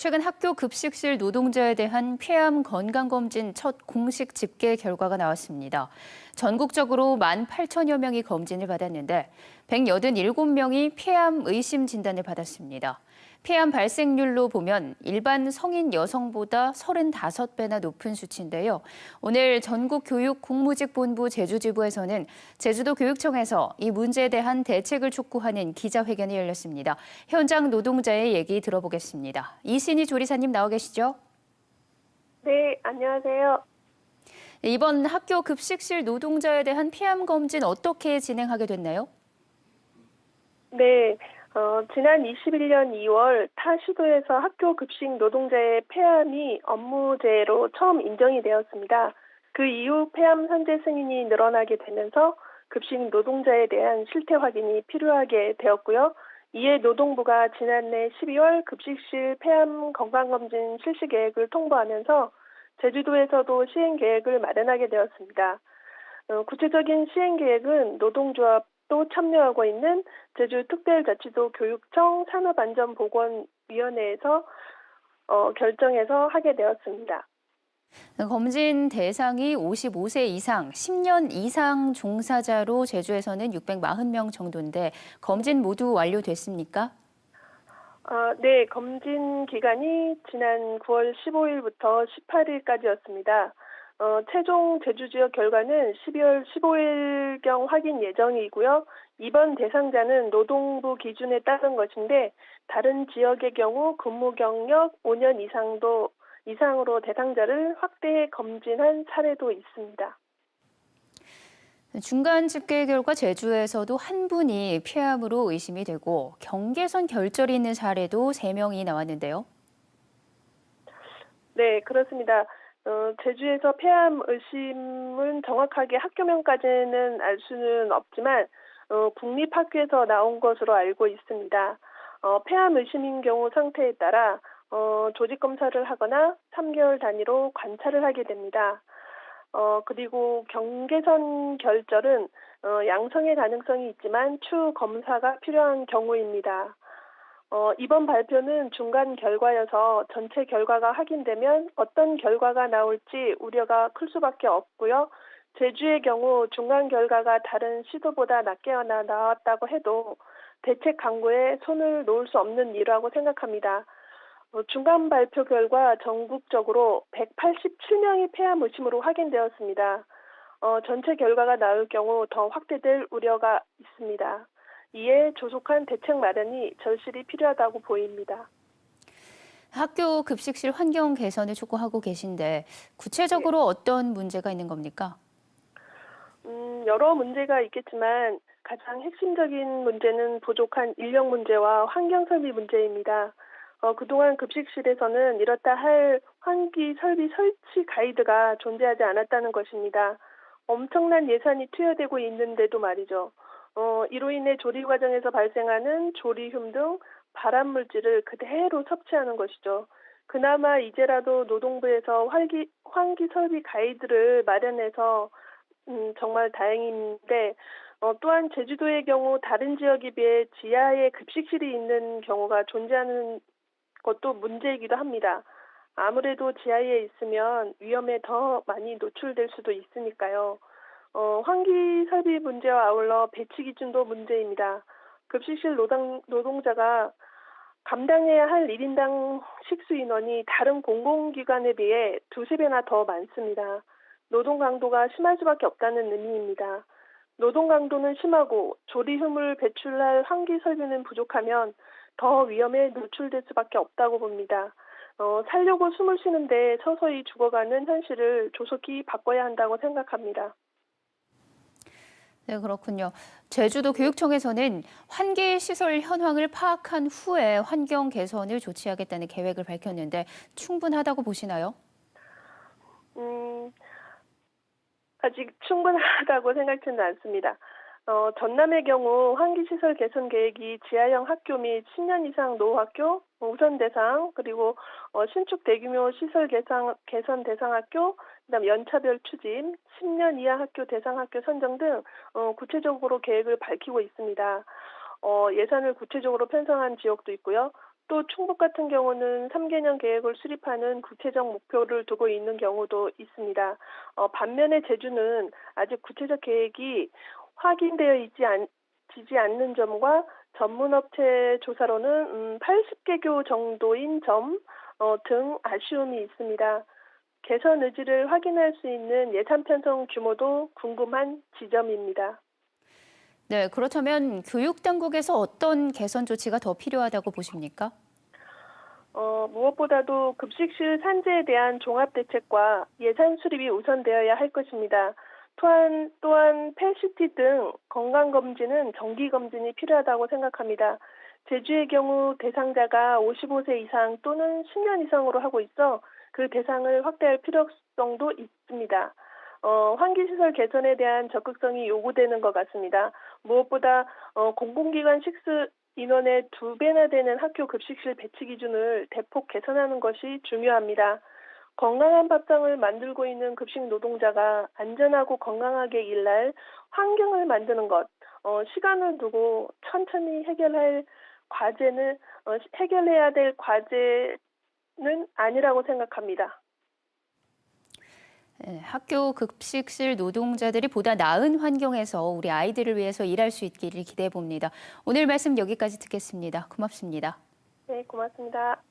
최근 학교 급식실 노동자에 대한 폐암 건강검진 첫 공식 집계 결과가 나왔습니다. 전국적으로 18,000여 명이 검진을 받았는데 187명이 폐암 의심 진단을 받았습니다. 폐암 발생률로 보면 일반 성인 여성보다 35배나 높은 수치인데요. 오늘 전국교육공무직본부 제주지부에서는 제주도 교육청에서 이 문제에 대한 대책을 촉구하는 기자회견이 열렸습니다. 현장 노동자의 얘기 들어보겠습니다. 이신희 조리사님 나와 계시죠? 네, 안녕하세요. 이번 학교 급식실 노동자에 대한 폐암 검진 어떻게 진행하게 됐나요? 네, 지난 21년 2월 타 시도에서 학교 급식 노동자의 폐암이 업무재해로 처음 인정이 되었습니다. 그 이후 폐암 선제 승인이 늘어나게 되면서 급식 노동자에 대한 실태 확인이 필요하게 되었고요. 이에 노동부가 지난해 12월 급식실 폐암 건강검진 실시 계획을 통보하면서 제주도에서도 시행 계획을 마련하게 되었습니다. 구체적인 시행 계획은 노동조합도 참여하고 있는 제주특별자치도 교육청 산업안전보건위원회에서 결정해서 하게 되었습니다. 검진 대상이 55세 이상, 10년 이상 종사자로 제주에서는 640명 정도인데 검진 모두 완료됐습니까? 네, 검진 기간이 지난 9월 15일부터 18일까지였습니다. 최종 제주 지역 결과는 12월 15일경 확인 예정이고요. 이번 대상자는 노동부 기준에 따른 것인데 다른 지역의 경우 근무 경력 5년 이상으로 대상자를 확대 검진한 사례도 있습니다. 중간 집계 결과 제주에서도 한 분이 폐암으로 의심이 되고 경계선 결절이 있는 사례도 3명이 나왔는데요. 네, 그렇습니다. 제주에서 폐암 의심은 정확하게 학교명까지는 알 수는 없지만 국립학교에서 나온 것으로 알고 있습니다. 폐암 의심인 경우 상태에 따라 조직 검사를 하거나 3개월 단위로 관찰을 하게 됩니다. 그리고 경계선 결절은 양성의 가능성이 있지만 추후 검사가 필요한 경우입니다. 이번 발표는 중간 결과여서 전체 결과가 확인되면 어떤 결과가 나올지 우려가 클 수밖에 없고요. 제주의 경우 중간 결과가 다른 시도보다 낮게 나왔다고 해도 대책 강구에 손을 놓을 수 없는 일이라고 생각합니다. 중간 발표 결과 전국적으로 187명이 폐암 의심으로 확인되었습니다. 전체 결과가 나올 경우 더 확대될 우려가 있습니다. 이에 조속한 대책 마련이 절실히 필요하다고 보입니다. 학교 급식실 환경 개선을 촉구하고 계신데 구체적으로 어떤 문제가 있는 겁니까? 여러 문제가 있겠지만 가장 핵심적인 문제는 부족한 인력 문제와 환경 설비 문제입니다. 그동안 급식실에서는 이렇다 할 환기 설비 설치 가이드가 존재하지 않았다는 것입니다. 엄청난 예산이 투여되고 있는데도 말이죠. 이로 인해 조리 과정에서 발생하는 조리흉 등 발암 물질을 그대로 섭취하는 것이죠. 그나마 이제라도 노동부에서 환기 설비 가이드를 마련해서 정말 다행인데 또한 제주도의 경우 다른 지역에 비해 지하에 급식실이 있는 경우가 존재하는 것도 문제이기도 합니다. 아무래도 지하에 있으면 위험에 더 많이 노출될 수도 있으니까요. 환기 설비 문제와 아울러 배치 기준도 문제입니다. 급식실 노동자가 감당해야 할 1인당 식수 인원이 다른 공공기관에 비해 2~3배나 더 많습니다. 노동 강도가 심할 수밖에 없다는 의미입니다. 노동 강도는 심하고 조리흉을 배출할 환기 설비는 부족하면 더 위험에 노출될 수밖에 없다고 봅니다. 살려고 숨을 쉬는데 서서히 죽어가는 현실을 조속히 바꿔야 한다고 생각합니다. 네, 그렇군요. 제주도 교육청에서는 환기 시설 현황을 파악한 후에 환경 개선을 조치하겠다는 계획을 밝혔는데 충분하다고 보시나요? 아직 충분하다고 생각지는 않습니다. 전남의 경우 환기시설 개선 계획이 지하형 학교 및 10년 이상 노후학교 우선 대상, 그리고 신축 대규모 시설 개선 대상 학교, 그다음 연차별 추진, 10년 이하 학교 대상 학교 선정 등 구체적으로 계획을 밝히고 있습니다. 예산을 구체적으로 편성한 지역도 있고요. 또 충북 같은 경우는 3개년 계획을 수립하는 구체적 목표를 두고 있는 경우도 있습니다. 반면에 제주는 아직 구체적 계획이 확인되어 지지 않는 점과 전문업체 조사로는 80개교 정도인 점 등 아쉬움이 있습니다. 개선 의지를 확인할 수 있는 예산 편성 규모도 궁금한 지점입니다. 네, 그렇다면 교육 당국에서 어떤 개선 조치가 더 필요하다고 보십니까? 무엇보다도 급식실 산재에 대한 종합대책과 예산 수립이 우선되어야 할 것입니다. 또한 펫CT 등 건강검진은 정기검진이 필요하다고 생각합니다. 제주의 경우 대상자가 55세 이상 또는 10년 이상으로 하고 있어 그 대상을 확대할 필요성도 있습니다. 환기시설 개선에 대한 적극성이 요구되는 것 같습니다. 무엇보다 공공기관 식수 인원의 2배나 되는 학교 급식실 배치 기준을 대폭 개선하는 것이 중요합니다. 건강한 밥상을 만들고 있는 급식 노동자가 안전하고 건강하게 일할 환경을 만드는 것, 시간을 두고 천천히 해결해야 될 과제는 아니라고 생각합니다. 네, 학교 급식실 노동자들이 보다 나은 환경에서 우리 아이들을 위해서 일할 수 있기를 기대해 봅니다. 오늘 말씀 여기까지 듣겠습니다. 고맙습니다. 네, 고맙습니다.